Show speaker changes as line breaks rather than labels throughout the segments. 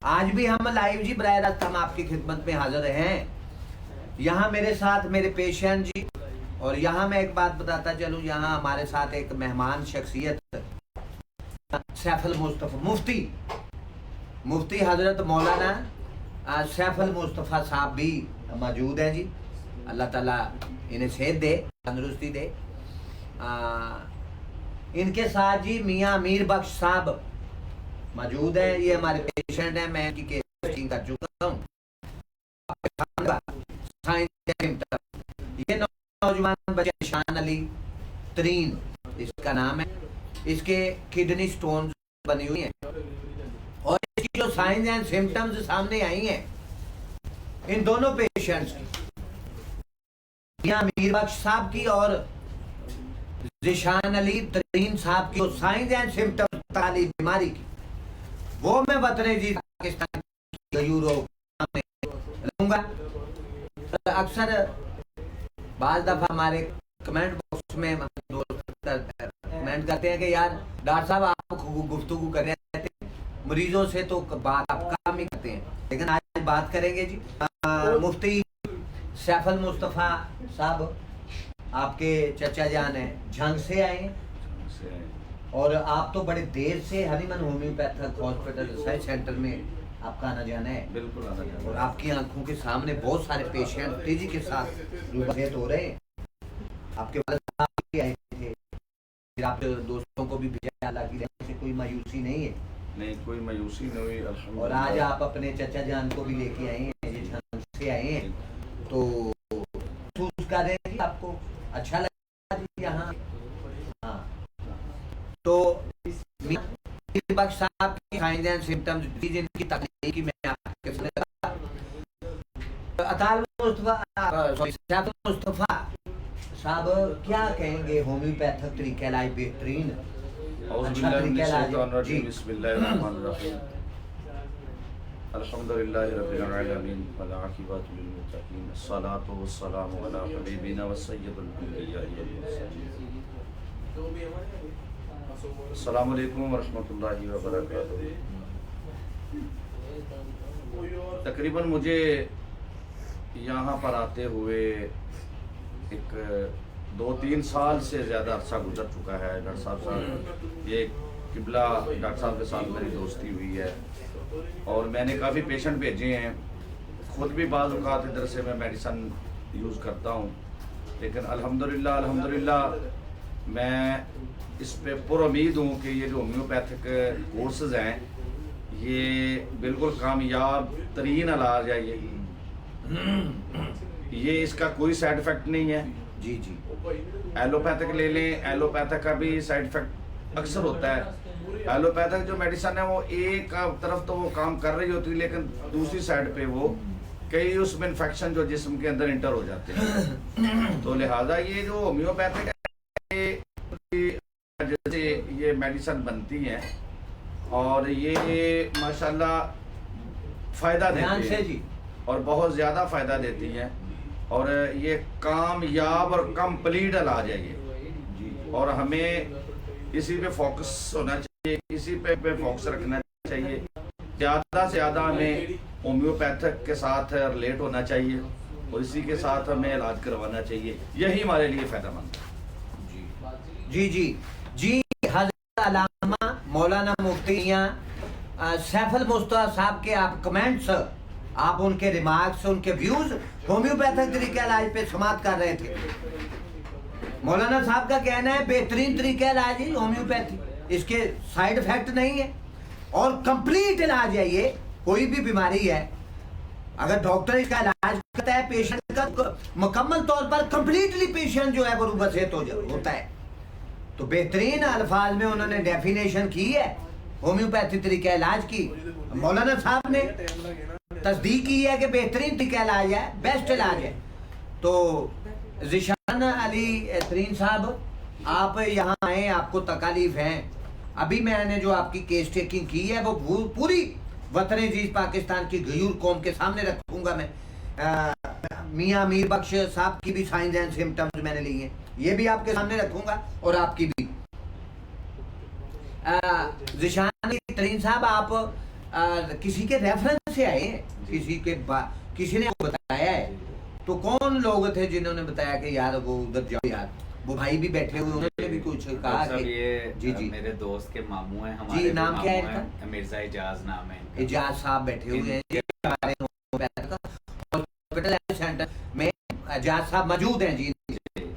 आज भी हम लाइव जी बराह रास्त हम आपकी खिदमत में हाजिर हैं। यहाँ मेरे साथ मेरे पेशेंट जी, और यहाँ मैं एक बात बताता चलूँ, यहाँ हमारे साथ एक मेहमान शख्सियत सैफुल मुस्तफ़ा मुफ्ती हजरत मौलाना सैफुल मुस्तफ़ा साहब भी मौजूद हैं जी। अल्लाह ताला इन्हें सेहत दे, तंदुरुस्ती दे। इनके साथ जी मियाँ मीर बख्श साहब मौजूद है। ये हमारे पेशेंट हैं, मैं इनकी केस कर चुका हूँ। ये नौजवान बच्चे निशान अली तरीन इसका नाम है। इसके किडनी स्टोन बनी हुई हैं और इसकी जो साइंस एंड सिम्टम्स सामने आई हैं इन दोनों पेशेंट्स की, मीर बख्श साहब की और जिशान अली तरीन साहब की, साइंस एंड सिम्टम्स ताली बीमारी की, वो मैं वतन जी पाकिस्तान लूंगा। अक्सर बाज दफा हमारे कमेंट बॉक्स में दोस्त कमेंट करते हैं कि यार डॉक्टर साहब आप गुफ्तगू कर रहे थे मरीजों से, तो बात आप काम ही करते हैं, लेकिन आज बात करेंगे जी मुफ्ती सैफुल मुस्तफ़ा साहब, आपके चचा जान है, झंग से आए हैं और आप तो बड़े देर से Hahnemann homeopathic hospital research centre में आपका आना जाना है।
बिल्कुल आना जाना है।
और आपकी आंखों के सामने बहुत सारे पेशेंट तेजी के साथ रूबरू हो रहे हैं। आपके वाले साहब भी आए थे, फिर आप दोस्तों को भी भेजा, अल्लाह की रहमत से कोई मायूसी नहीं है।
नहीं, कोई मायूसी नहीं हुई अल्हम्दुलिल्लाह।
और आज आप अपने चचा जान को भी लेके आए हैं, ये झंग से आए हैं, तो महसूस कर रहे हैं, आपको अच्छा लगा जी यहाँ? हाँ, तो मीर बख्श साहब की साइंस एंड सिम्टम्स जिनकी तकलीफ की मैं आपके अताल मुस्तफ़ा साहब क्या कहेंगे? होम्योपैथिक तरीका इलाज बेहतरीन, अच्छा तरीका इलाज जी।
बिस्मिल्लाहिर्रहमानिर्रहीम, अल्हम्दुलिल्लाहि रब्बिल आलमीन वल आक़िबतु लिल मुत्तक़ीन, अस्सलातु वस्सलामु अला हबीबिना व सय्यिदिल अंबिया वल मुरसलीन। अस्सलामु अलैकुम व रहमतुल्लाहि व बरकातुहू। तकरीबन मुझे यहाँ पर आते हुए एक 2-3 साल से ज़्यादा अरसा गुजर चुका है। डॉक्टर साहब ये किबला डॉक्टर साहब के साथ मेरी दोस्ती हुई है और मैंने काफ़ी पेशेंट भेजे हैं। ख़ुद भी बाज़ औक़ात इधर से मैं मेडिसन यूज़ करता हूँ, लेकिन अल्हम्दुलिल्लाह मैं इस पे पुरुमीद हूँ कि ये जो होम्योपैथिक कोर्सेज़ हैं ये बिल्कुल कामयाब तरीन इलाज है। ये इसका कोई साइड इफ़ेक्ट नहीं है
जी जी।
एलोपैथिक ले लें, एलोपैथिक का भी साइड इफ़ेक्ट अक्सर होता है। एलोपैथिक जो मेडिसन है वो एक तरफ तो वो काम कर रही होती है, लेकिन दूसरी साइड पे वो कई उसमें इन्फेक्शन जो जिस्म के अंदर इंटर हो जाते हैं। तो लिहाजा ये जो होम्योपैथिक है जैसे ये मेडिसन बनती हैं और ये माशाल्लाह फ़ायदा देती है जी, और बहुत ज़्यादा फ़ायदा देती हैं और ये कामयाब और कंप्लीट इलाज है ये जी। और हमें इसी पे फोकस होना चाहिए, इसी पे फोकस रखना चाहिए। ज़्यादा से ज़्यादा हमें होम्योपैथिक के साथ रिलेट होना चाहिए और इसी के साथ हमें इलाज करवाना चाहिए। यही हमारे लिए फ़ायदेमंद है
जी जी जी। हज़रत अल्लामा मौलाना मुफ्ती सैफुल मुस्तफ़ा साहब के आप कमेंट्स, आप उनके रिमार्क्स, उनके व्यूज होम्योपैथिक तरीका इलाज पे समाप्त कर रहे थे। मौलाना साहब का कहना है बेहतरीन तरीका इलाज है होम्योपैथी, इसके साइड इफेक्ट नहीं है और कंप्लीट इलाज है। ये कोई भी बीमारी है, अगर डॉक्टर इसका इलाज करता है पेशेंट का मुकम्मल तौर पर कंप्लीटली पेशेंट जो है वो रूबसेहत होता है। तो बेहतरीन अल्फाज में उन्होंने डेफिनेशन की है होम्योपैथी तरीका इलाज की। मौलाना साहब ने तस्दीक की है कि बेहतरीन तरीका इलाज है, बेस्ट इलाज है। तो जिशान अली तरीन साहब, आप यहाँ आए, आपको तकालीफ हैं। अभी मैंने जो आपकी केस टेकिंग की है वो पूरी वतन अजीज पाकिस्तान की गयूर कौम के सामने रखूंगा मैं। मियाँ मीर बख्श साहब की भी साइंस एंड सिम्टम्स मैंने ली हैं, ये भी आपके सामने रखूंगा और आपकी भी। जिशान अली तरीन साहब, आप किसी के रेफरेंस से आए हैं, किसी ने आपको बताया है? तो कौन लोग थे जिन्होंने बताया कि यार वो उधर जाओ यार? वो भाई भी बैठे हुए, उन्होंने भी कुछ कहा कि
ये
जी जी
मेरे दोस्त के मामू हैं,
जी,
हमारे
नाम
भी
क्या है
मामू
इनका?
हैं, मिर्जा इजाज नाम है इनका।
एजाज साहब बैठे हुए हैं जी, हमारे हॉस्पिटल सेंटर में एजाज साहब मौजूद हैं जी।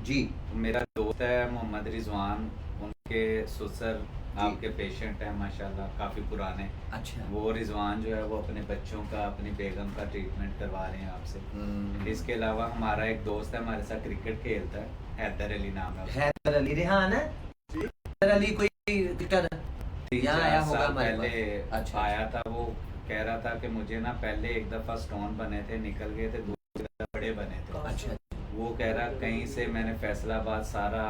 जी
मेरा दोस्त है मोहम्मद रिजवान, उनके ससुर आपके पेशेंट हैं माशाल्लाह, काफ़ी पुराने।
अच्छा।
वो रिजवान जो है वो अपने बच्चों का, अपनी बेगम का ट्रीटमेंट करवा रहे हैं आपसे। इसके अलावा हमारा एक दोस्त है हमारे साथ क्रिकेट खेलता है, हैदर अली नाम है उसका।
हैदर अली रेहान है? हैदर अली कोई क्रिकेटर यहाँ आया होगा हमारे
पहले
पास? अच्छा।
आया था, वो कह रहा था कि मुझे ना पहले एक दफ़ा स्टोन बने थे, निकल गए थे, दूसरी दफ़ा बड़े बने थे।
अच्छा।
वो कह रहा कहीं से मैंने फैसलाबाद सारा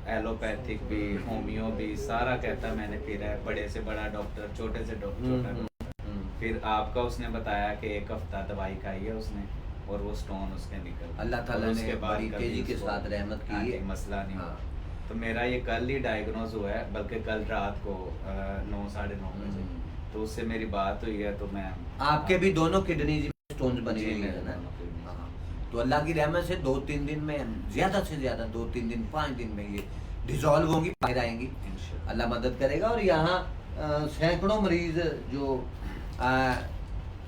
एलोपैथिक भी, होमियो भी, सारा कहता मैंने फिरा है, बड़े से बड़ा डॉक्टर, छोटे से डॉक्टर। फिर आपका उसने बताया कि एक हफ्ता दवाई खाई है उसने और वो स्टोन उसके निकल गए।
अल्लाह ताला
और
ने
उसके बाद
बड़ी
कभी
तेजी के
उसको
साथ रहमत की है।
मसला नहीं
हाँ।
हुआ। तो मेरा ये कल ही डायग्नोज हुआ है, बल्कि कल रात को 9 साढ़े 9 बजे। तो उससे मेरी बात हुई है, तो मैं
आपके भी दोनों किडनी में स्टोन्स बनी
जी,
हुई
मेरे
है ना?
दोनों kidneys।
हाँ। तो अल्लाह की रहमत से 2-3 दिन में, ज़्यादा से ज़्यादा 2-3 दिन, 5 दिन में ये डिजॉल्व होंगी, बाहर आएंगी।
इंशाल्लाह।
अल्लाह मदद करेगा। और यहाँ सैकड़ों मरीज जो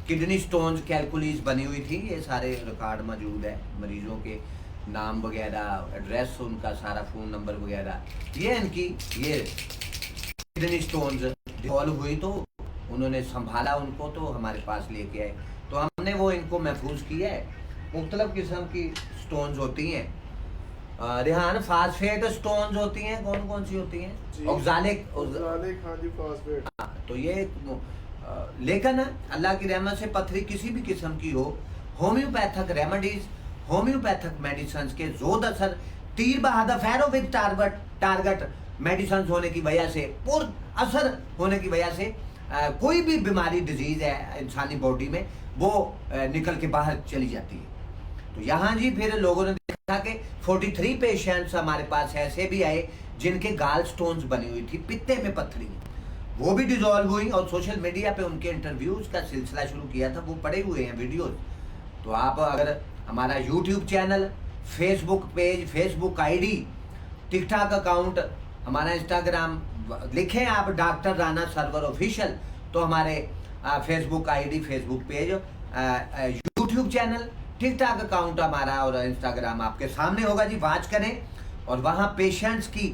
किडनी स्टोन्स कैलकुलीज बनी हुई थी, ये सारे रिकॉर्ड मौजूद है, मरीजों के नाम वगैरह, एड्रेस, उनका सारा फ़ोन नंबर वगैरह। ये इनकी ये किडनी स्टोन्स डिवॉल्व हुई तो उन्होंने संभाला उनको, तो हमारे पास लेके आए, तो हमने वो इनको महफूज किया है। मुख्तलिफ किस्म की स्टोन्स होती हैं। रेहान, फास्फेट स्टोन्स होती हैं, कौन कौन सी होती हैं? ऑक्सालिक,
हाँ जी, फास्फेट।
तो ये लेकिन अल्लाह की रहमत से पथरी किसी भी किस्म की हो, होम्योपैथिक रेमेडीज, होम्योपैथिक मेडिसिन के जोद असर, तीर बहादुर फैरो विद टारगेट मेडिसिन होने की वजह से, पुर असर होने की वजह से कोई भी बीमारी, डिजीज है इंसानी बॉडी में, वो निकल के बाहर चली जाती है। तो यहाँ जी फिर लोगों ने देखा कि 43 पेशेंट्स हमारे पास ऐसे भी आए जिनके गाल स्टोन्स बनी हुई थी, पित्ते में पथरी, वो भी डिजॉल्व हुई। और सोशल मीडिया पे उनके इंटरव्यूज का सिलसिला शुरू किया था, वो पड़े हुए हैं वीडियोस। तो आप अगर हमारा YouTube channel, Facebook page, Facebook ID, TikTok account, हमारा इंस्टाग्राम लिखें आप डॉक्टर राना सरवर ऑफिशियल, तो हमारे Facebook ID, Facebook page, YouTube channel, TikTok account हमारा और इंस्टाग्राम आपके सामने होगा जी। वॉच करें। और वहाँ पेशेंट्स की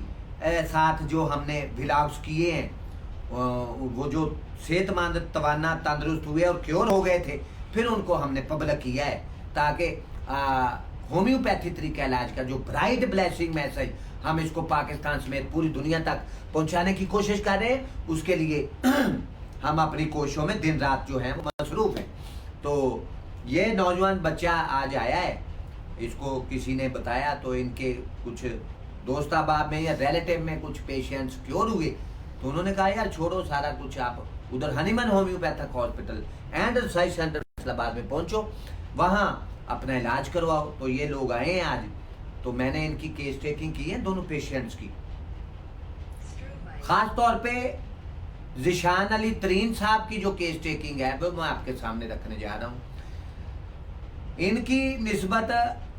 साथ जो हमने व्लॉग्स किए हैं, वो जो सेहतमंद, तवाना, तंदुरुस्त हुए और क्योर हो गए थे, फिर उनको हमने पब्लिक किया है, ताकि होम्योपैथी तरीका इलाज का जो ब्राइट ब्लेसिंग मैसेज हम इसको पाकिस्तान समेत पूरी दुनिया तक पहुंचाने की कोशिश कर रहे हैं। उसके लिए हम अपनी कोशिशों में दिन रात जो है वो मसरूफ हैं। तो ये नौजवान बच्चा आज आया है, इसको किसी ने बताया, तो इनके कुछ दोस्त अहबाब में या रिलेटिव में कुछ पेशेंट्स क्योर हुए, तो उन्होंने कहा यार छोड़ो सारा कुछ, आप उधर Hahnemann homeopathic hospital and research centre Faisalabad में पहुंचो, वहाँ अपना इलाज करवाओ। तो ये लोग आए हैं आज, तो मैंने इनकी केस टेकिंग की है दोनों पेशेंट्स की। खास तौर पे जिशान अली तरीन साहब की जो केस टेकिंग है वो मैं आपके सामने रखने जा रहा हूँ। इनकी निस्बत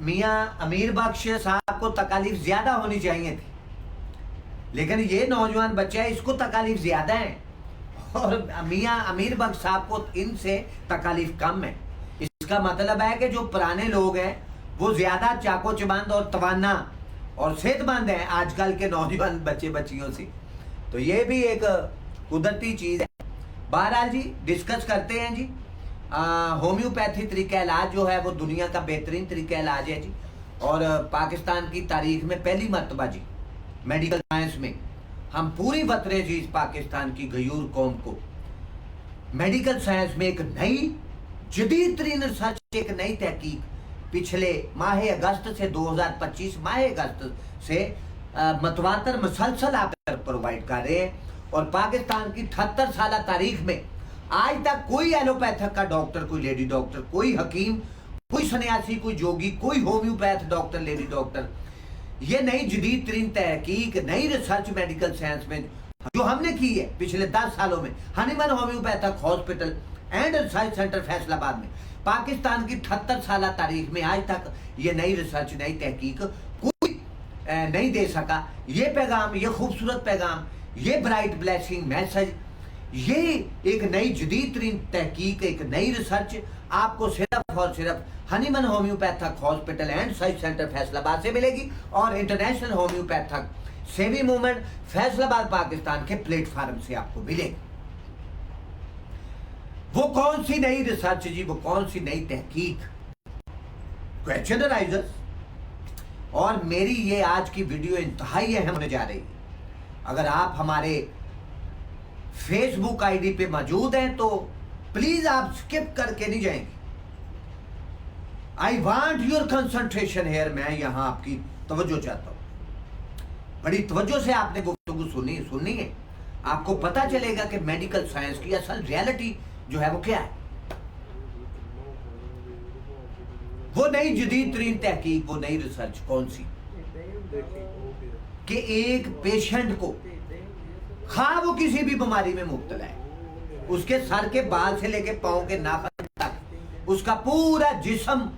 मियाँ अमीर बख्श साहब को तकालीफ ज्यादा होनी चाहिए थी, लेकिन ये नौजवान बच्चा है, इसको तकालीफ ज्यादा है, और मियाँ अमीर बख्श साहब को इनसे तकालीफ कम है। इसका मतलब है कि जो पुराने लोग हैं वो ज्यादा चाको चबंद और तवाना और सेहतमंद हैं आजकल के नौजवान बच्चे बच्चियों से। तो ये भी एक कुदरती चीज है। बहरहाल जी डिस्कस करते हैं जी। होम्योपैथी तरीका इलाज जो है वो दुनिया का बेहतरीन तरीका इलाज है जी, और पाकिस्तान की तारीख में पहली मरतबा जी मेडिकल साइंस में हम पूरी वतरे जी पाकिस्तान की गयूर कौम को मेडिकल साइंस में एक नई जदीद तरीन रिसर्च, एक नई तहकीक पिछले माह अगस्त से 2025 माह अगस्त से मतवातर मुसलसल आप प्रोवाइड कर रहे हैं। और पाकिस्तान की 78 साल तारीख में आज तक कोई एलोपैथिक का डॉक्टर, कोई लेडी डॉक्टर, कोई हकीम, कोई सन्यासी, कोई जोगी, कोई होम्योपैथ डॉक्टर, लेडी डॉक्टर, ये नई जदीद तरीन तहकीक, नई रिसर्च मेडिकल साइंस में जो हमने की है पिछले 10 सालों में Hahnemann homeopathic hospital and research centre Faisalabad में, पाकिस्तान की 78 साल तारीख में आज तक ये नई रिसर्च, नई तहकीक कोई नहीं दे सका। ये पैगाम, ये खूबसूरत पैगाम, ये ब्राइट ब्लेसिंग मैसेज, ये एक नई जदीद तरीन तहकीक, एक नई रिसर्च आपको सिर्फ और सिर्फ Hahnemann homeopathic hospital and research centre Faisalabad से मिलेगी और इंटरनेशनल होम्योपैथिक सेवी मूवमेंट फैसलाबाद पाकिस्तान के प्लेटफार्म से आपको मिलेगी। वो कौन सी नई रिसर्च जी, वो कौन सी नई तहकीक, क्वेश्चन अराइजर्स। और मेरी ये आज की वीडियो इंतहाई अहम होने जा रही है। अगर आप हमारे फेसबुक आईडी पे मौजूद हैं तो प्लीज आप स्किप करके नहीं जाएंगे। I want your concentration here. मैं यहां आपकी तवज्जो चाहता हूं, बड़ी तवज्जो से आपने गुफ्तगू सुननी है। आपको पता चलेगा कि मेडिकल साइंस की असल रियलिटी जो है वो क्या है। वो नई जदीद तरीन तहकीक, वो नई रिसर्च कौन सी कि एक पेशेंट को खा वो किसी भी बीमारी में मुब्तला है, उसके सर के बाल से लेके पांव के नाखून तक उसका पूरा जिस्म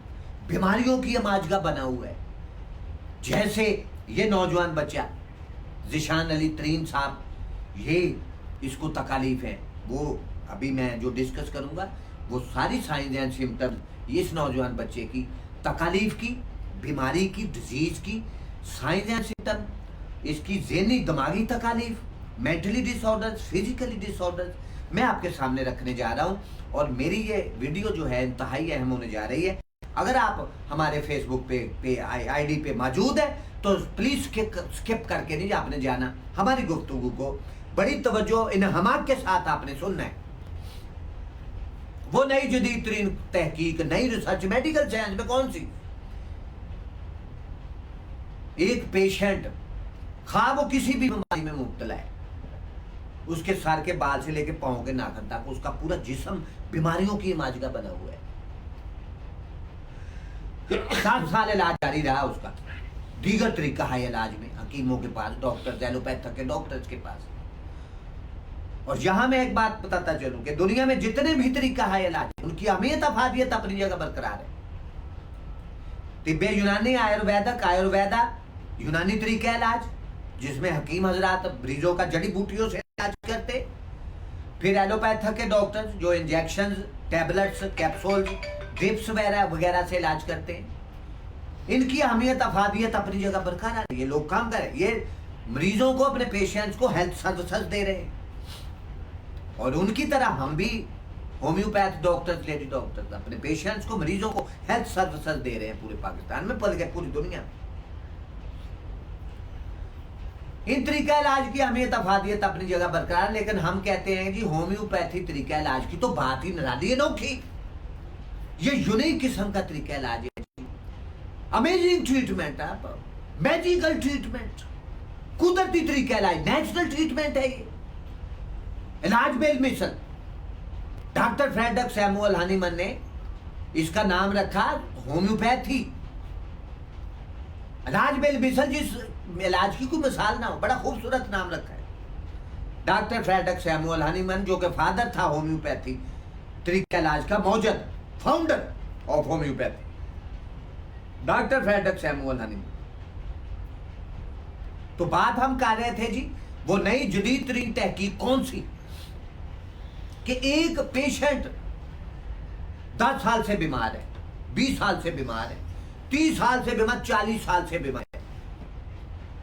बीमारियों की अमाजगा बना हुआ है। जैसे ये नौजवान बच्चा जिशान अली तरीन साहब, ये इसको तकालीफ है। वो अभी मैं जो डिस्कस करूंगा वो सारी साइंस एंड सिम्टम्स इस नौजवान बच्चे की तकालीफ की, बीमारी की, डिजीज की साइंस एंड सिम्टम, इसकी ज़हनी दिमागी तकालीफ, मेंटली डिसऑर्डर्स, फिजिकली डिसऑर्डर्स मैं आपके सामने रखने जा रहा हूं। और मेरी ये वीडियो जो है इंतहाई अहम होने जा रही है। अगर आप हमारे फेसबुक पे आईडी पे मौजूद है तो प्लीज स्किप करके नहीं आपने जाना। हमारी गुफ्तगू को बड़ी तवज्जो इन हमाक के साथ आपने सुनना है। वो नई जदीद तरीन तहकीक, नई रिसर्च मेडिकल साइंस में कौन सी, एक पेशेंट खा वो किसी भी बीमारी में मुब्तला है, उसके सर के बाल से लेके पांव के नाखून तक उसका पूरा जिस्म बीमारियों की इमाजगा बना हुआ है। 7 साल इलाज जारी रहा उसका। दीगर तरीका है इलाज में, हकीमों के पास, डॉक्टर, एलोपैथिक के डॉक्टर्स के पास। और यहां मैं एक बात बताता चलूं कि दुनिया में जितने भी तरीका है इलाज, उनकी अहमियत अफादियत अपनी जगह बरकरार है। तिब्बे यूनानी, आयुर्वेदा यूनानी तरीका इलाज, जिसमें हकीम हजरात मरीजों का जड़ी बूटियों से इलाज करते। फिर एलोपैथिक के डॉक्टर्स जो इंजेक्शंस, टैबलेट्स, कैप्सूल्स, ड्रिप्स वगैरह से इलाज करते हैं। इनकी अहमियत अफादियत अपनी जगह बरकरार है। ये लोग काम करें, ये मरीजों को, अपने पेशेंट्स को हेल्थ सर्विसेज दे रहे हैं। और उनकी तरह हम भी होम्योपैथ डॉक्टर्स, लेडी डॉक्टर्स अपने पेशेंट्स को, मरीजों को हेल्थ सर्विसेज दे रहे हैं पूरे पाकिस्तान में, बल्कि पूरी दुनिया में। इन तरीका इलाज की अहमियत अफादियत अपनी जगह बरकरार, लेकिन हम कहते हैं जी होम्योपैथी तरीका इलाज की तो बात ही निराली अनोखी। ये यूनिक किस्म का तरीका इलाज है, अमेजिंग ट्रीटमेंट, मैजिकल ट्रीटमेंट, कुदरती तरीका इलाज, नेचुरल ट्रीटमेंट है। ये इलाज बिल मिसल डॉक्टर फ्रेडरिक सैमुअल हनीमन ने इसका नाम रखा होम्योपैथी। इलाज बिल मिसल, जिस इलाज की कोई मिसाल ना हो, बड़ा खूबसूरत नाम रखा है। डॉक्टर फ्रेडरिक सैमुअल हनीमन, जो कि फादर था होम्योपैथी तरीका इलाज का, मौजूद founder of homeopathy, doctor Frederick Samuel Hahnemann. तो बात हम कर रहे थे जी, वो नई जदीद तरीन तहकीक कौन सी कि एक पेशेंट 10 साल से बीमार है, 20 साल से बीमार है, 30 साल से बीमार, 40 साल से बीमार है,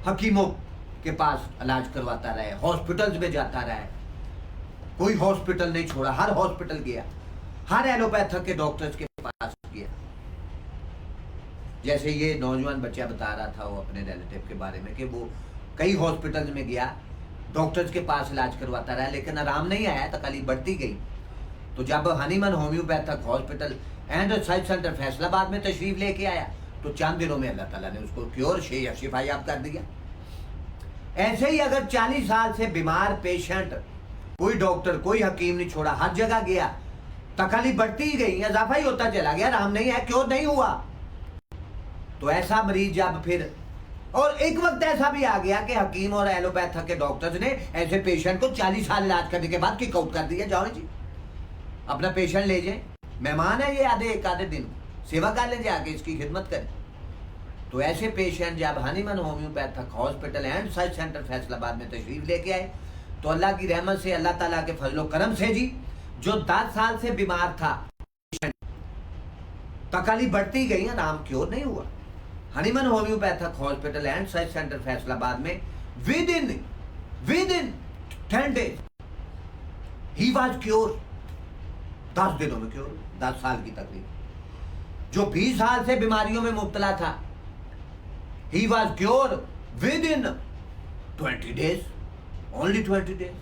हकीमों के पास इलाज करवाता रहे, हॉस्पिटल्स में जाता रहा, कोई हॉस्पिटल नहीं छोड़ा, हर हॉस्पिटल गया, हर एलोपैथिक के डॉक्टर्स के पास गया। जैसे ये नौजवान बच्चा बता रहा था वो अपने रिलेटिव के बारे में कि वो कई हॉस्पिटल्स में गया, डॉक्टर्स के पास इलाज करवाता रहा, लेकिन आराम नहीं आया, तकलीफ बढ़ती गई। तो जब Hahnemann homeopathic hospital and research centre Faisalabad में तशरीफ लेके आया तो चंद दिनों में अल्लाह ताला ने उसको क्योर शिफायाब कर दिया। ऐसे ही अगर 40 साल से बीमार पेशेंट, कोई डॉक्टर, कोई हकीम नहीं छोड़ा, हर जगह गया, तकलीफ बढ़ती ही गई, इजाफा ही होता चला गया, आराम नहीं है, क्यों नहीं हुआ। तो ऐसा मरीज जब फिर और एक वक्त ऐसा भी आ गया कि हकीम और एलोपैथ के डॉक्टर्स ने ऐसे पेशेंट को 40 साल इलाज करने के बाद किक आउट कर दिया, जाओ जी अपना पेशेंट ले जाए, मेहमान है ये, आधे एक आधे दिन सेवा कर लें, जाके इसकी खिदमत करें। तो ऐसे पेशेंट जब Hahnemann homeopathic hospital and search centre Faisalabad में तशरीफ लेके आए तो अल्लाह की रहमत से, अल्लाह ताला के फजलो करम से जी, जो 10 साल से बीमार था, तकालीफ बढ़ती गई, आराम क्योर नहीं हुआ। Hahnemann homeopathic hospital and search centre Faisalabad में within 10 days he was cure. 10 दिनों में क्योर, 10 साल की तकलीफ। जो 20 साल से बीमारियों में मुब्तला था, ही was cure with in 20 days, only 20 days,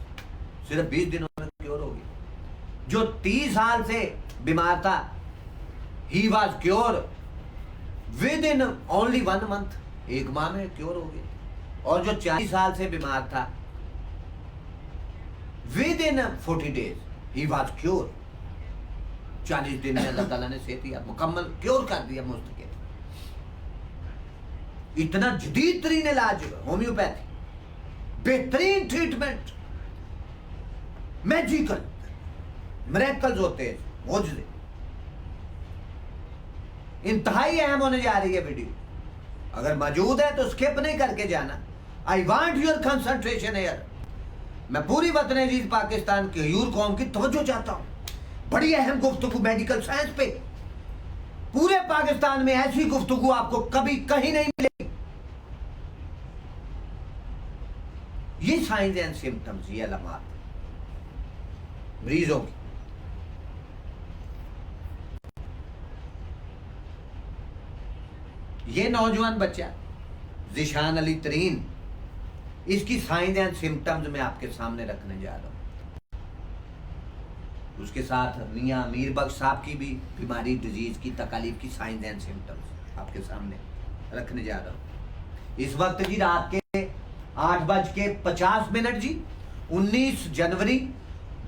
सिर्फ 20 दिनों में क्योर हो गई। जो 30 साल से बीमार था, ही was cure with in only 1 month, 1 माह में क्योर हो गया। और जो 40 साल से बीमार था, with in 40 days he was cure. 40 दिन में अल्लाह ताला ने सेहत मुकम्मल क्योर कर दिया, मुस्तकिल। इतना जदीद तरीन इलाज होम्योपैथी, बेहतरीन ट्रीटमेंट, मैजिकल मिरेकल्स होते हैं, मौजूद। इंतहाई अहम होने जा रही है वीडियो, अगर मौजूद है तो स्किप नहीं करके जाना। आई वांट योर कंसंट्रेशन हियर। मैं पूरी वतन अजीज पाकिस्तान की हयूर कौम की तवज्जो चाहता हूं। बड़ी अहम गुफ्तगू मेडिकल साइंस पे, पूरे पाकिस्तान में ऐसी गुफ्तगू आपको कभी कहीं नहीं मिलेगी। ये साइंस एंड सिम्टम्स, ये अलामात मरीजों की। ये नौजवान बच्चा ज़िशान अली तरीन, इसकी साइंस एंड सिम्टम्स मैं आपके सामने रखने जा रहा हूं। उसके साथ मियां मीर बख्श साहब की भी बीमारी, डिजीज की तकालीफ की साइंस एंड सिम्टम्स आपके सामने रखने जा रहा हूं। इस वक्त जी रात के 8:50 जी, 19 जनवरी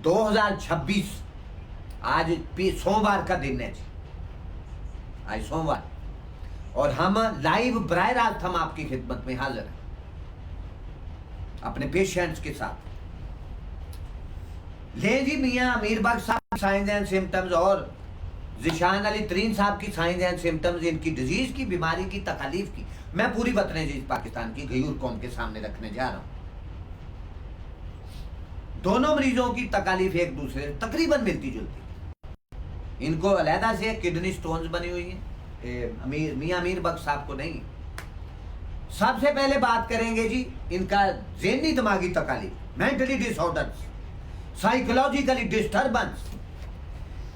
2026, आज सोमवार का दिन है जी, आज सोमवार, और हम लाइव बराह रास्त हम आपकी खिदमत में हाजिर हैं अपने पेशेंट्स के साथ। ले जी मियां अमीर बख्श साहब साइंस एंड सिम्टम्स और ज़िशान अली तरीन साहब की साइंस एंड सिम्टम्स, इनकी डिजीज की, बीमारी की, तकालीफ की मैं पूरी वतन अजीज पाकिस्तान की गयूर कौम के सामने रखने जा रहा हूं। दोनों मरीजों की तकालीफ एक दूसरे से तकरीबन मिलती जुलती। इनको अलहदा से किडनी स्टोन्स बनी हुई हैं, मियां अमीर बख्श साहब को नहीं। सबसे पहले बात करेंगे जी इनका ज़हनी दिमागी तकालीफ, mentally disorders, psychologically disturbance,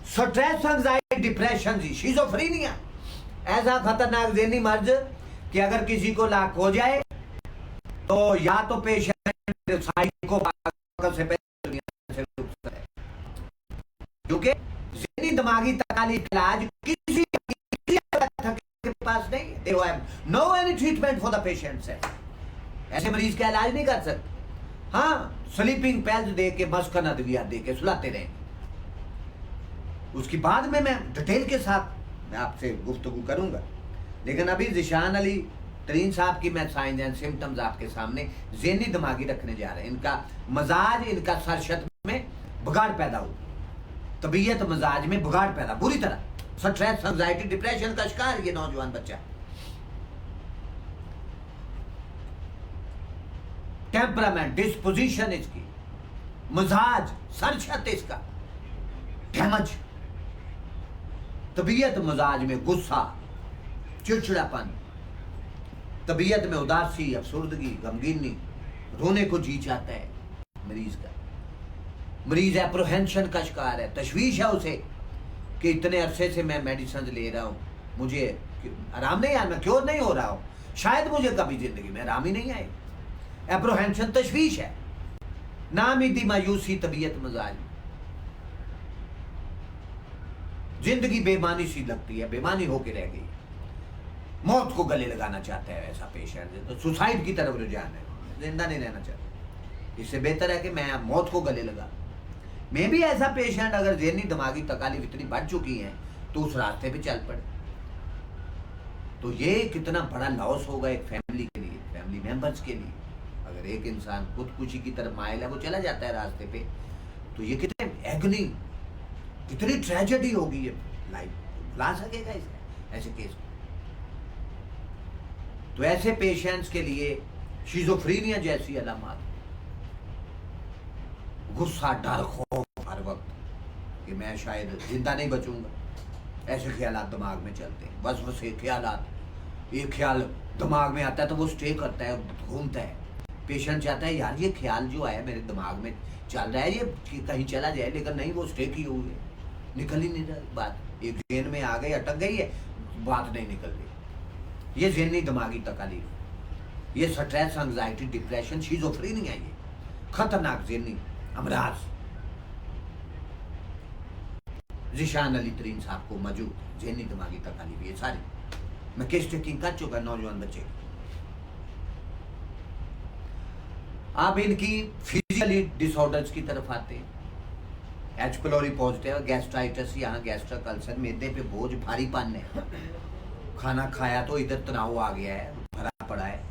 stress, anxiety, depression जी, शिज़ोफ्रेनिया, ऐसा खतरनाक ज़हनी मर्ज कि अगर किसी को लाक हो जाए तो या तो पेशेंट साइको से पहले दुनिया से रुक सकता है, क्योंकि ज़हनी दिमागी तकालीफ का इलाज किसी के पास नहीं है। They have no any treatment for the patients है। ऐसे मरीज का इलाज नहीं कर सकते। हाँ, स्लीपिंग पिल्स दे के, मस्कन अद्विया दे के सुलाते रहे। उसकी बाद में मैं डिटेल के साथ मैं आपसे गुफ्तगू करूंगा, लेकिन अभी ज़िशान अली तरीन साहब की मैं साइंस एंड सिम्टम्स आपके सामने ज़हनी दिमागी रखने जा रहे हैं। इनका मजाज, इनका सरशत में बिगाड़ पैदा हो, तबीयत मजाज में बिगाड़ पैदा, बुरी तरह स्ट्रेस, एंजाइटी, डिप्रेशन का शिकार ये नौजवान बच्चा। टेम्परामेंट, डिस्पोजिशन इसकी, मजाज, सरशत इसका डैमेज, तबीयत मजाज में गुस्सा, चिड़चिड़ापन, तबीयत में उदासी, अफसुर्दगी, गमगीनी, रोने को जी चाहता है मरीज का। मरीज एप्रोहेंशन का शिकार है, तशवीश है उसे कि इतने अरसे से मैं मेडिसिन ले रहा हूँ, मुझे आराम नहीं आया, मैं क्योर नहीं हो रहा हूँ, शायद मुझे कभी जिंदगी में आराम ही नहीं आए। एप्रोहेंशन तशवीश है, नामीदी, मायूसी, तबीयत मजाज, जिंदगी बेमानी सी लगती है, बेमानी होके रह गई, मौत को गले लगाना चाहता है ऐसा पेशेंट, तो सुसाइड की तरफ रुझान है, जिंदा नहीं रहना चाहता। इससे बेहतर है कि मैं मौत को गले लगा। मैं भी ऐसा पेशेंट अगर ज़हनी दिमागी तकालीफ इतनी बढ़ चुकी है तो उस रास्ते पे चल पड़े, तो ये कितना बड़ा लॉस होगा एक फैमिली के लिए। फैमिली मेंबर्स के लिए। अगर एक इंसान खुदकुशी की तरफ माइल है, वो चला जाता है रास्ते पे, तो ये कितने एग्नी, कितनी ट्रेजेडी होगी ये लाइफ, ला सकेगा ऐसे केस को। तो ऐसे पेशेंट्स के लिए शिज़ोफ्रेनिया जैसी अलामत, गुस्सा, डर, खौफ हर वक्त कि मैं शायद जिंदा नहीं बचूंगा, ऐसे ख्यालात दिमाग में चलते हैं। बस ख्यालात, एक ख्याल दिमाग में आता है तो वो स्टे करता है, घूमता है। पेशेंट चाहता है यार ये ख्याल जो आया मेरे दिमाग में चल रहा है ये कहीं चला जाए, लेकिन नहीं, वो स्टे की हुई है, निकल ही नहीं रहा बात, एक जेन में आ गई, अटक गई है, बात नहीं निकल रही। ये ज़हनी दिमागी तकालीफ, ये स्ट्रेस, एंग्जाइटी, डिप्रेशन, शिज़ोफ्रेनिया, ये खतरनाक ज़हनी अमराज। ज़िशान अली तरीन साहब को मौजूद ज़हनी दिमागी तकालीफ, ये सारी मैं केस टेकिंग कर चुका नौजवान बच्चे। आप इनकी फिजिकली डिसऑर्डर्स की तरफ आते हैं। एच पिलोरी पॉजिटिव, गैस्ट्राइटिस, यहाँ गैस्ट्रिक अल्सर, मैदे पे बोझ, भारीपन है, खाना खाया तो इधर तनाव आ गया है, भरा पड़ा है,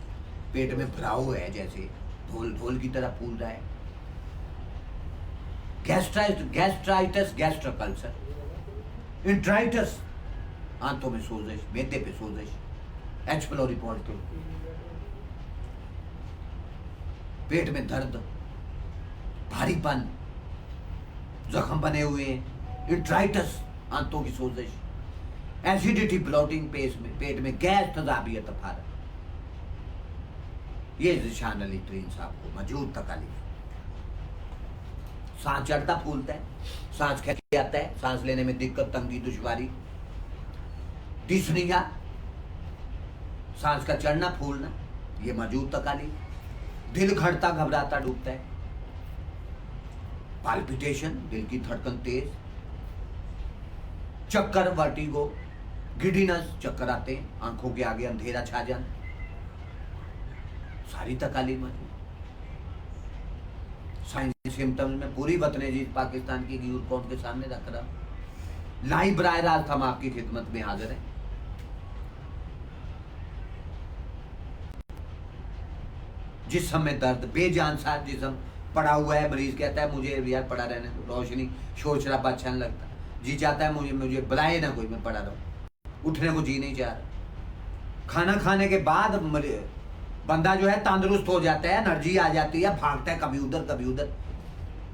पेट में भराव है, जैसे ढोल की तरह फूल रहा है। गैस्ट्राइटिस, गैस्ट्रिक अल्सर, इंट्राइटिस, आंतों में सोजिश, मैदे पे सोजिश, एच पिलोरी पॉजिटिव, पेट में दर्द, भारीपन, जख्म बने हुए हैं, इंट्राइटिस, आंतों की सोजिश, एसिडिटी, ब्लोटिंग, पेट में गैस, तजाबियत, फारा, ये ज़िशान अली तरीन साहब को मौजूद तकालीफ। सांस चढ़ता फूलता है, सांस खींच आता है, सांस लेने में दिक्कत, तंगी, दुश्वारी, डिस्निया, सांस का चढ़ना फूलना, ये मौजूद तकालीफ। दिल घड़ता, घबराता, डूबता है, पाल्पिटेशन, दिल की धड़कन तेज, चक्कर, वर्टिगो, गिडीनेस, चक्कर आते हैं, आंखों के आगे अंधेरा छा जाना, सारी तकालीफ मौजूद। साइंस सिम्टम्स में पूरी वतनेजी पाकिस्तान की यूथ कौम के सामने रख रहा, लाइव बराह रास्त हम आपकी खिदमत में हाजिर हैं। जिस्म में दर्द, बेजान सा जिस्म पड़ा हुआ है, मरीज कहता है मुझे यार पड़ा रहने दो, रोशनी, शोर शराबा अच्छा नहीं लगता, जी चाहता है मुझे बुलाए ना कोई, मैं पड़ा रहूं, उठने को जी नहीं चाह रहा। खाना खाने के बाद बंदा जो है तंदुरुस्त हो जाता है, एनर्जी आ जाती है, भागता है कभी उधर कभी उधर,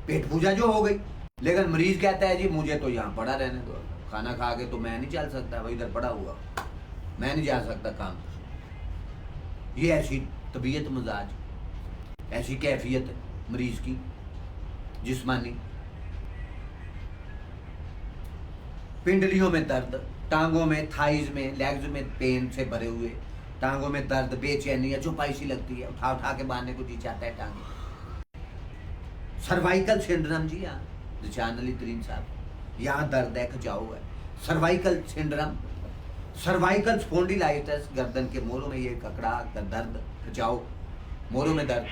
पेट पूजा जो हो गई। लेकिन मरीज कहता है जी मुझे तो यहाँ पड़ा रहने दो, खाना खा के तो मैं नहीं चल सकता, भाई इधर पड़ा हुआ, मैं नहीं जा सकता काम। ये ऐसी तबीयत मिजाज, ऐसी कैफियत मरीज की जिस्मानी। पिंडलियों में दर्द, टांगों में, थाइज में, लेग्स में पेन से भरे हुए, टांगों में दर्द, बेचैनी, चौपाई सी लगती है, उठा उठा के बांधने को जी चाहता है टांगे। सर्वाइकल सिंड्रोम, जी हाँ ज़िशान अली तरीन साहब, यहाँ दर्द है, खिंचाव है, सर्वाइकल सिंड्रोम, सर्वाइकल स्पॉन्डिलाइटिस, गर्दन के मोरों में ये ककड़ा, दर्द, खिंचाव, मोरों में दर्द,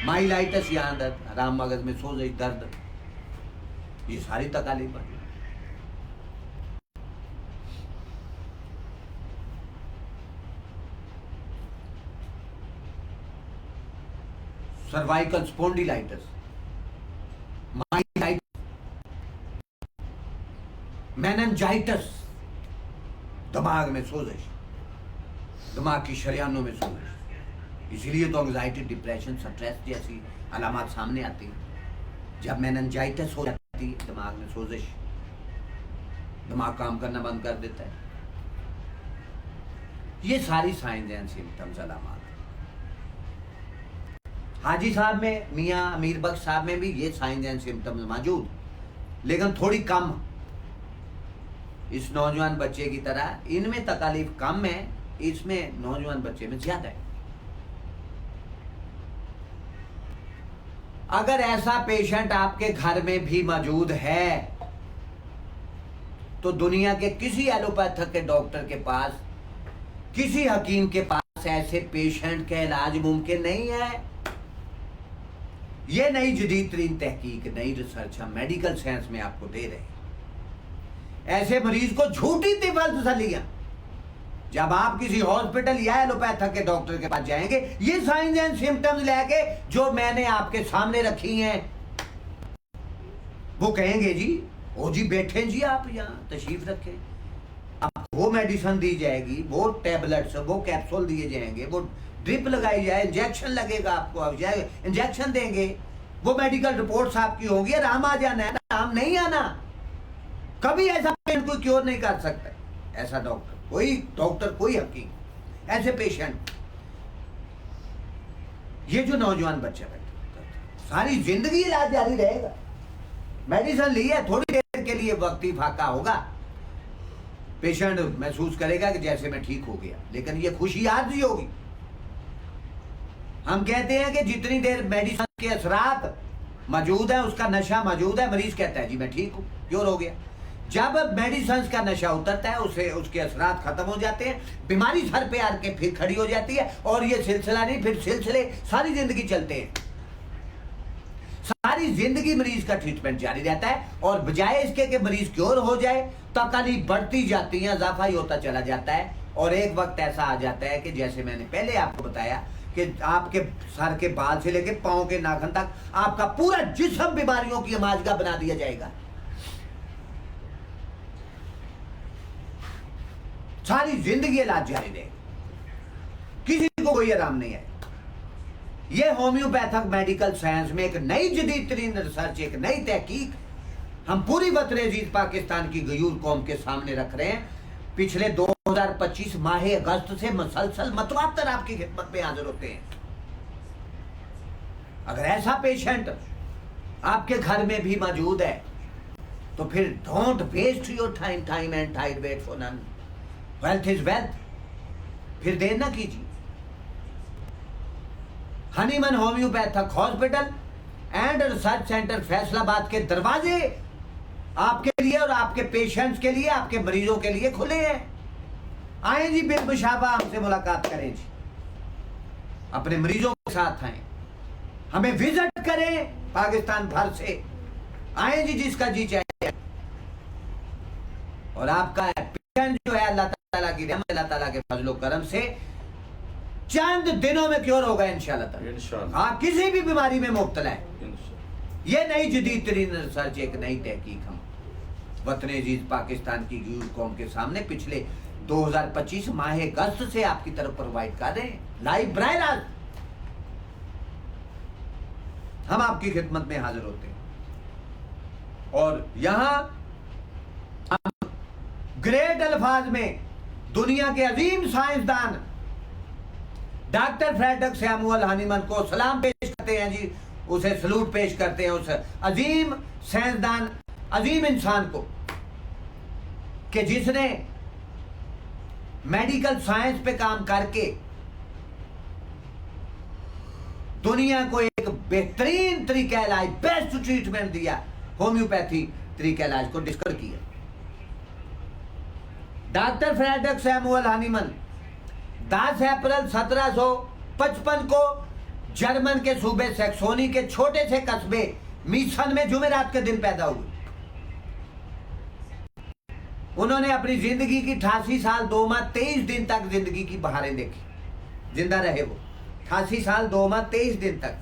माइलाइटिस, यहाँ दर्द, राम मगज में सोजिश, दर्द, ये सारी तकालीफ है। सर्वाइकल स्पॉन्डिलाइटिस, माइलाइटिस, मेनिंजाइटिस, दिमाग में सोजिश, दिमाग की शरियानों में सोजिश। इसीलिए तो एंग्जाइटी, डिप्रेशन, स्ट्रेस जैसी अलामत सामने आती हैं। जब मेनिंजाइटिस हो जाती है, दिमाग में सोजिश, दिमाग काम करना बंद कर देता है। ये सारी साइंस एंड सिम्टम्स, अलामत। हाजी साहब में, मियाँ अमीर बख्श साहब में भी ये साइंस एंड सिम्टम्स मौजूद, लेकिन थोड़ी कम। इस नौजवान बच्चे की तरह इनमें तकालीफ कम है, इसमें नौजवान बच्चे में ज्यादा है। अगर ऐसा पेशेंट आपके घर में भी मौजूद है तो दुनिया के किसी एलोपैथिक के डॉक्टर के पास, किसी हकीम के पास ऐसे पेशेंट का इलाज मुमकिन नहीं है। ये नई जदीद तरीन तहकीक, नई रिसर्च हम मेडिकल साइंस में आपको दे रहे हैं। ऐसे मरीज को झूठी तिफल तसल्लियां, जब आप किसी हॉस्पिटल या एलोपैथिक के डॉक्टर के पास जाएंगे, ये साइंस एंड सिम्टम्स लेके जो मैंने आपके सामने रखी हैं, वो कहेंगे जी ओ जी बैठे जी आप यहाँ तशरीफ रखें, आपको वो मेडिसिन दी जाएगी, वो टैबलेट्स, वो कैप्सूल दिए जाएंगे, वो ड्रिप लगाई जाए, इंजेक्शन लगेगा आपको, आप जाए इंजेक्शन देंगे, वो मेडिकल रिपोर्ट्स आपकी होंगी, आराम आ जाना है, आराम नहीं आना। कभी ऐसा पेशेंट कोई क्योर नहीं कर सकता, ऐसा डॉक्टर कोई हकीम, ऐसे पेशेंट। ये जो नौजवान बच्चे बैठे सारी जिंदगी इलाज जारी रहेगा, मेडिसिन ली है, थोड़ी देर के लिए वक्ती फाका होगा, पेशेंट महसूस करेगा कि जैसे मैं ठीक हो गया, लेकिन ये खुशी आज ही होगी। हम कहते हैं कि जितनी देर मेडिसिन के असरात मौजूद है, उसका नशा मौजूद है, मरीज कहता है जी मैं ठीक हूं, क्योर हो गया। जब मेडिसिन का नशा उतरता है, उसे उसके असरात खत्म हो जाते हैं, बीमारी सर पे आके फिर खड़ी हो जाती है, और ये सिलसिला नहीं, फिर सिलसिले सारी जिंदगी चलते हैं, सारी जिंदगी मरीज का ट्रीटमेंट जारी रहता है। और बजाय इसके कि मरीज क्योर हो जाए, तकलीफ बढ़ती जाती है, इजाफा ही होता चला जाता है, और एक वक्त ऐसा आ जाता है कि जैसे मैंने पहले आपको बताया कि आपके सर के बाल से लेकर पांव के नाखून तक आपका पूरा जिस्म बीमारियों की अमाजगा बना दिया जाएगा, सारी जिंदगी इलाज जारी रहेगा, किसी को कोई आराम नहीं है। ये होम्योपैथिक मेडिकल साइंस में एक नई जदीद तरीन रिसर्च, एक नई तहकीक हम पूरी वतन अजीज पाकिस्तान की गयूर कौम के सामने रख रहे हैं। पिछले 2025 माह अगस्त से मसलसल मतवातर आपकी खिदमत में हाजिर होते हैं। अगर ऐसा पेशेंट आपके घर में भी मौजूद है तो फिर don't waste your time and tide wait for none, wealth is wealth, फिर देर ना कीजिए। Hahnemann homeopathic hospital and research centre Faisalabad के दरवाजे आपके लिए और आपके पेशेंट्स के लिए, आपके मरीजों के लिए खुले हैं। आए जी बिलमुशाबा हमसे मुलाकात करें जी, अपने मरीजों के साथ आए, हमें विजिट करें पाकिस्तान भर से, आए जी जिसका जी चाहिए। और आपका पेशेंट जो है अल्लाह ताला की रहमत, अल्लाह ताला के फजलो करम से चंद दिनों में क्योर होगा इंशाल्लाह। आप किसी भी बीमारी में मुब्तला है, ये नई जदीद तरीन रिसर्च, एक नई तहकीक हम वतन अजीज पाकिस्तान की गयूर कौम के सामने पिछले 2025 माह अगस्त से आपकी तरफ प्रोवाइड कर रहे हैं, लाइव बराह रास्त हम आपकी खिदमत में हाजिर होते हैं। और यहां हम ग्रेट अल्फाज में दुनिया के अजीम साइंसदान डॉक्टर फ्रेडरिक सैमुअल हनीमन को सलाम पेश करते हैं जी, उसे सलूट पेश करते हैं उस अजीम साइंसदान, अजीम इंसान को कि जिसने मेडिकल साइंस पे काम करके दुनिया को एक बेहतरीन तरीका इलाज, बेस्ट ट्रीटमेंट दिया, होम्योपैथी तरीका इलाज को डिस्कवर किया। डॉक्टर फ्रेडरिक सैमुअल हनीमन 10 अप्रैल 1755 को जर्मन के सूबे सैक्सोनी के छोटे से कस्बे मीसन में जुमेरात के दिन पैदा हुए। उन्होंने अपनी जिंदगी की 88 साल 2 माह 23 दिन तक जिंदगी की बहारें देखी, जिंदा रहे वो 88 साल 2 माह 23 दिन तक।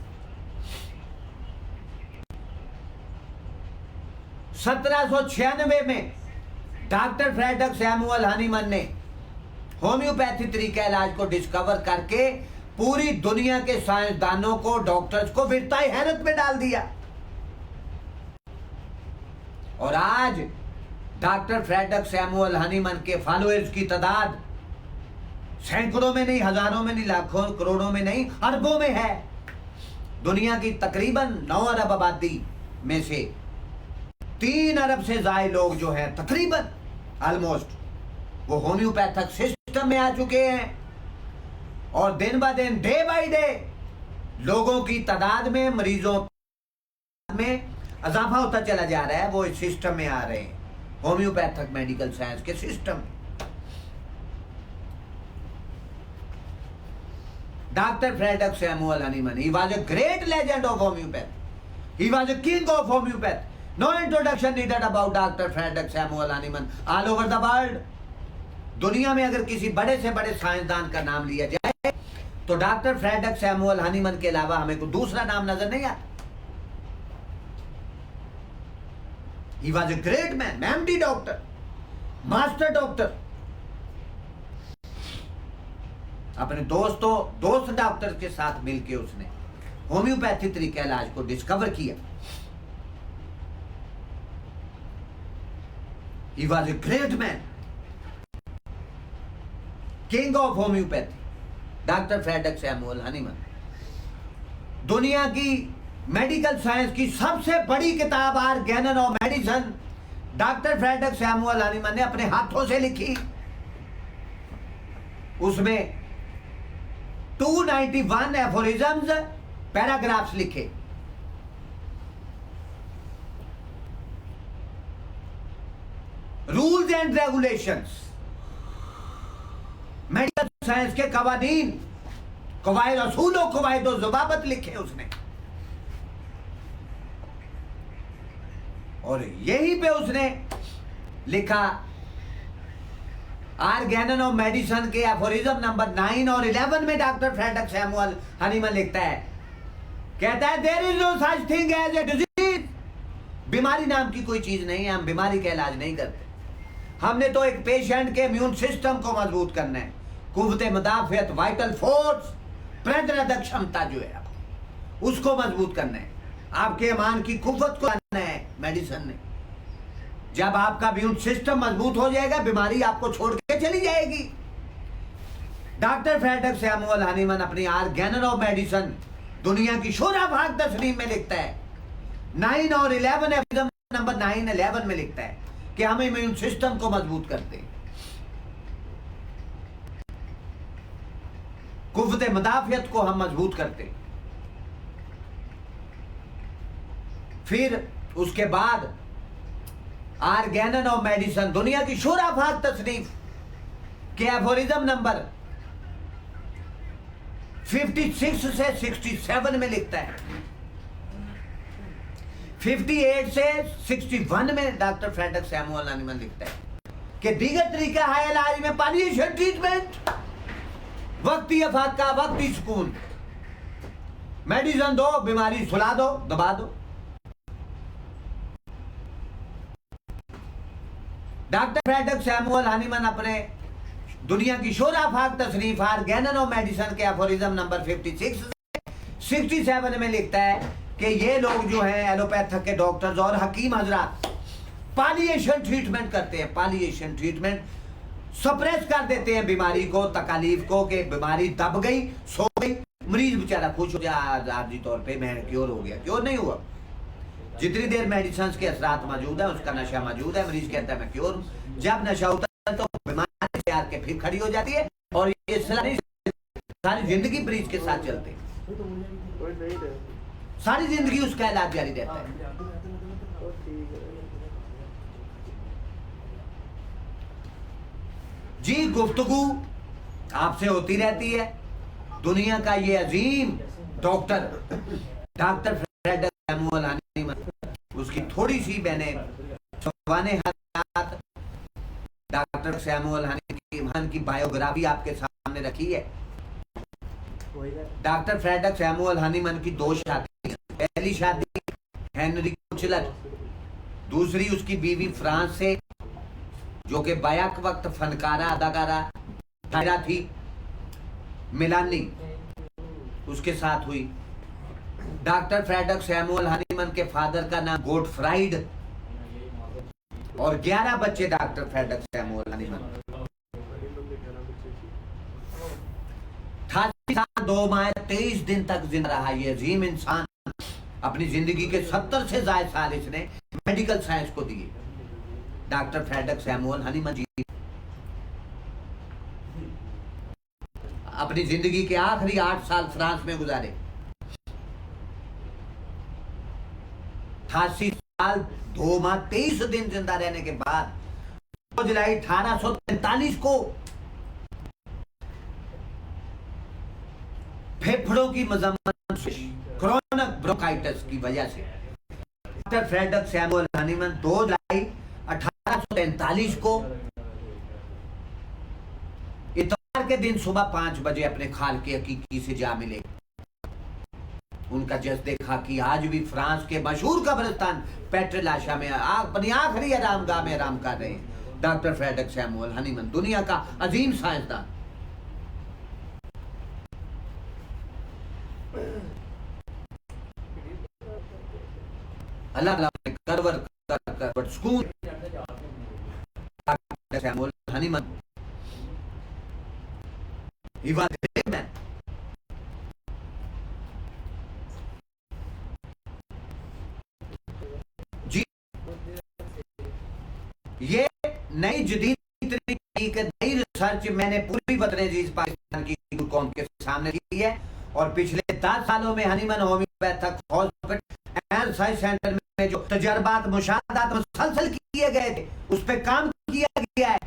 1796 में डॉक्टर फ्रेडरिक सैमुअल हनीमन ने होम्योपैथी तरीका इलाज को डिस्कवर करके पूरी दुनिया के साइंसदानों को, डॉक्टर्स को विरताई हैरत में डाल दिया। और आज डॉक्टर फ्रेडरिक सैमुअल हनीमन के फॉलोअर्स की तादाद सैकड़ों में नहीं, हजारों में नहीं, लाखों, करोड़ों में नहीं, अरबों में है। दुनिया की तकरीबन 9 अरब आबादी में से 3 अरब से ज्यादा लोग जो हैं तकरीबन ऑलमोस्ट, वो होम्योपैथिक सिस्टम में आ चुके हैं। और दिन ब दिन, डे बाय डे लोगों की तादाद में, मरीजों में इजाफा होता चला जा रहा है। वो इस सिस्टम में आ रहे हैं, होम्योपैथिक मेडिकल साइंस के सिस्टम में। Dr. Frederick Samuel Hahnemann, he was a great legend of homeopathy. He was a king of homeopathy. No introduction needed about Dr. Frederick Samuel Hahnemann. All over the world, दुनिया में अगर किसी बड़े से बड़े साइंसदान का नाम लिया जाए तो डॉक्टर फ्रेडरिक सैमुअल हनीमन के अलावा हमें कोई दूसरा नाम नजर नहीं आता। He was a great man, MD doctor, master doctor. अपने दोस्त डॉक्टर के साथ मिलकर उसने होम्योपैथी तरीके इलाज को डिस्कवर किया। He was a great man, king of homeopathy, doctor Frederick Samuel Hahnemann. दुनिया की मेडिकल साइंस की सबसे बड़ी किताब organon of medicine doctor Frederick Samuel Hahnemann ने अपने हाथों से लिखी। उसमें 291 एफोरिज्म्स, पैराग्राफ्स लिखे। Rules and regulations, medical science के कवानीन, कवायद असूल और कवायद और ज़वाबित लिखे उसने। और यहीं पे उसने लिखा ऑर्गेनन ऑफ मेडिसिन के एफोरिज्म नंबर 9 और 11 में डॉक्टर फ्रेडरिक सैमुअल हनीमन लिखता है, कहता है there is no such thing as a disease. बीमारी नाम की कोई चीज नहीं है, हम बीमारी का इलाज नहीं करते। हमने तो एक पेशेंट के इम्यून सिस्टम को मजबूत करना है, कुव्वत मुदाफियत, वाइटल फोर्स, प्रतिरोधक क्षमता जो है उसको मजबूत करना है, आपके ईमान की कुव्वत को करना है मेडिसिन ने। जब आपका इम्यून सिस्टम मजबूत हो जाएगा, बीमारी आपको छोड़ के चली जाएगी। डॉक्टर फ्रेडरिक सैमुअल हनीमन अपनी ऑर्गेनन ऑफ मेडिसिन दुनिया की शोरा भाग तस्नीम में लिखता है, 9 और 11 नंबर 9 11 में लिखता है कि हम इम्यून सिस्टम को मजबूत करते हैं, कुव्वत मुदाफियत को हम मजबूत करते हैं। फिर उसके बाद ऑर्गेनन ऑफ मेडिसिन दुनिया की शोरा भाग तस्नीफ के एफोरिज्म नंबर 56 से 67 में लिखता है। 58 से 61 में डॉक्टर फ्रेडरिक सैमुअल हनीमन लिखता है कि दीगर तरीका है इलाज में पालिएशन ट्रीटमेंट, वक्ती अफाका, वक्ती सुकून, मेडिसिन दो, बीमारी सुला दो, दबा दो। डॉक्टर फ्रेडरिक सैमुअल हनीमन अपने दुनिया की शोरा फाक तसनीफ ऑर्गेनन ऑफ मेडिसिन के एफोरिज्म नंबर 56 से 67 में लिखता है कि ये लोग जो हैं एलोपैथिक के डॉक्टर्स और हकीम हजरात पालिएशन ट्रीटमेंट करते हैं। पालिएशन ट्रीटमेंट सप्रेस कर देते हैं बीमारी को, तकालीफ को, कि बीमारी दब गई, सो गई, मरीज बेचारा खुश हो गया आर्जी तौर पे मैं क्योर हो गया। क्योर नहीं हुआ, जितनी देर मेडिसिन के असरात मौजूद है, उसका नशा मौजूद है, मरीज कहता है मैं क्योर। जब नशा होता है तो बीमारी तैयार के फिर खड़ी हो जाती है और ये सारी जिंदगी मरीज के साथ चलते हैं, सारी जिंदगी उसका इलाज जारी रहता है। जी गुफ्तगू आपसे होती रहती है। दुनिया का ये अजीम doctor doctor Frederick Samuel Hahnemann, उसकी थोड़ी सी मैंने सवाने हालात डॉक्टर सैमुअल हनीमन की बायोग्राफी आपके सामने रखी है। डॉक्टर फ्रेडरिक सैमुअल हनीमन की 2 शादियां, पहली शादी हेनरी कुचलर, दूसरी उसकी बीवी फ्रांस से जो कि बैक वक्त फनकारा अदाकारा शायरा थी, मिलानी, उसके साथ हुई। डॉक्टर फ्रेडरिक सैमुअल हनीमन के फादर का नाम गोटफ्राइड और 11 बच्चे डॉक्टर फ्रेडरिक सैमुअल हनीमन। 88 साल 2 माह 23 दिन तक जिंदा रहा ये अजीम इंसान। अपनी जिंदगी के 70 से ज्यादा साल इसने मेडिकल साइंस को दिए। डॉक्टर फ्रेडरिक सैमुअल हनीमन जी अपनी जिंदगी के आखिरी 8 साल फ्रांस में गुजारे। 88 साल 2 माह 23 दिन जिंदा रहने के बाद 2 जुलाई 1843 को फेफड़ों की मजम्मत क्रोनिक ब्रोंकाइटिस की वजह से डॉक्टर फ्रेडरिक सैमुअल हनीमन 2 जुलाई 1843 को के दिन सुबह 5 बजे अपने खाल के हकीकी से जा मिले। उनका जज देखा कि आज भी फ्रांस के मशहूर कब्रिस्तान पेट्रे लाशा में अपनी आखिरी आरामगाह में आराम कर रहे हैं डॉक्टर फ्रेडरिक सैमुअल हनीमन, दुनिया का अजीम साइंसदान। अल्लाह करवट school Samuel Hahnemann, he was a great man. जी, ये नई जदीद तरीके नई रिसर्च मैंने पूरी वतन अजीज पाकिस्तान की कौम के सामने की है, और पिछले 10 सालों में Hahnemann homeopathic hospital and science centre में जो तजर्बात मुशाहदात मुसलसल किए गए थे उस पर काम किया गया है।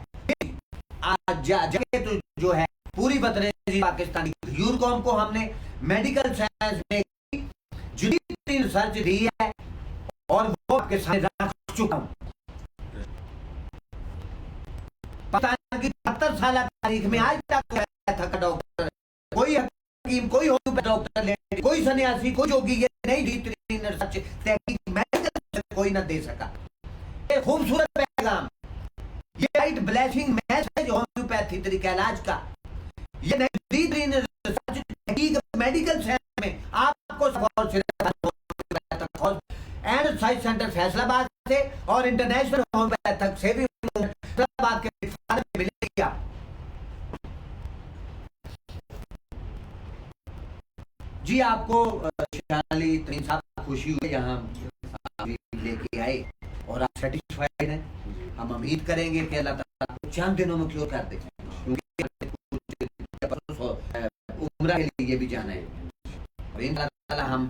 आज जाके तो जो है पूरी वतन अजीज पाकिस्तानी यूर कौम को हमने मेडिकल साइंस में जदीद रिसर्च दी है और वो आपके सामने रख चुका हूं। पाकिस्तान की 70 साल तारीख में आज तक था डॉक्टर, कोई हकीम, कोई होम्योपैथ डॉक्टर, कोई सन्यासी, कोई जोगी ये नहीं दी रिसर्च तहकीक मेडिकल कोई ना दे सका। ये खूबसूरत पैगाम, ये राइट ब्लेसिंग मैसेज होम्योपैथी तरीका इलाज का, ये नजदीक रिसर्च तहकीक मेडिकल साइंस में आपको एंड साइंस सेंटर फैसलाबाद से और इंटरनेशनल होम्योपैथिक से भी फैसलाबाद के मिलेगा। जी, आपको शाली इतनी साहब खुशी हुई यहाँ लेके आए और आप सेटिस्फाइड हैं। हम उम्मीद करेंगे कि अल्लाह ताला को चंद दिनों में क्योर कर दे, उम्रा के लिए भी जाना है। और इंशाअल्लाह हम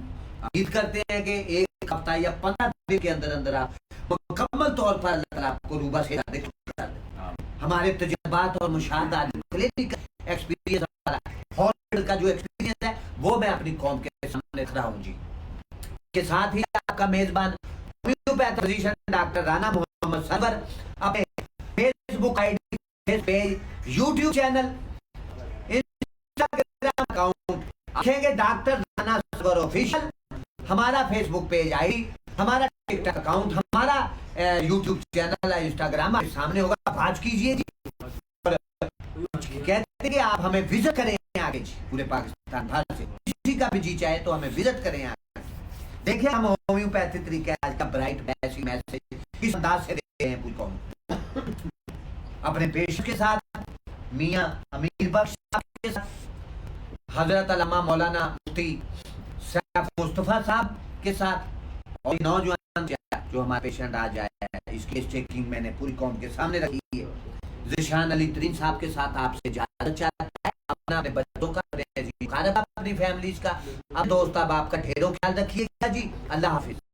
उम्मीद करते हैं कि 1 हफ्ता या 15 दिन के अंदर अंदर आप मुकम्मल तौर पर अल्लाह ताला आपको रूबा से कर दे। हमारे तजुर्बात और मुशाहदात क्लिनिकल एक्सपीरियंस वाला हॉस्पिटल का जो एक्सपीरियंस है वो मैं अपनी कौम के सामने रख रहा हूँ जी। के साथ ही आपका मेजबान homeopath physician doctor Rana Mohammad Sarwar अपने Facebook ID, page, YouTube channel, Instagram account रखेंगे डॉक्टर राना सरवर ऑफिशियल, हमारा फेसबुक पेज आईडी, हमारा टिकटॉक अकाउंट, हमारा यूट्यूब चैनल, इंस्टाग्राम आपके सामने होगा, बात कीजिए जी। और कहते हैं कि आप हमें विजिट करें आगे जी, पूरे पाकिस्तान भर से किसी का भी जी चाहे तो हमें विजिट करें आगे। देखिए हम होम्योपैथी तरीके आज का ब्राइट मैसेज किस अंदाज से दे रहे हैं पूरी कौम अपने पेश के साथ, मियां अमीर बख्श साहब के साथ, हजरत अल्लामा मौलाना मुफ्ती सैफ मुस्तफा साहब के साथ, और नौजवान जो हमारा पेशेंट आज आया है इसकी चेकिंग मैंने पूरी कौम के सामने रखी है। जिशान अली तरीन साहब के साथ आपसे इजाजत चाहता है। अपने बच्चों का, अपनी फैमिलीज का, अब दोस्त अब आपका ढेरों ख्याल रखिएगा जी। अल्लाह हाफिज।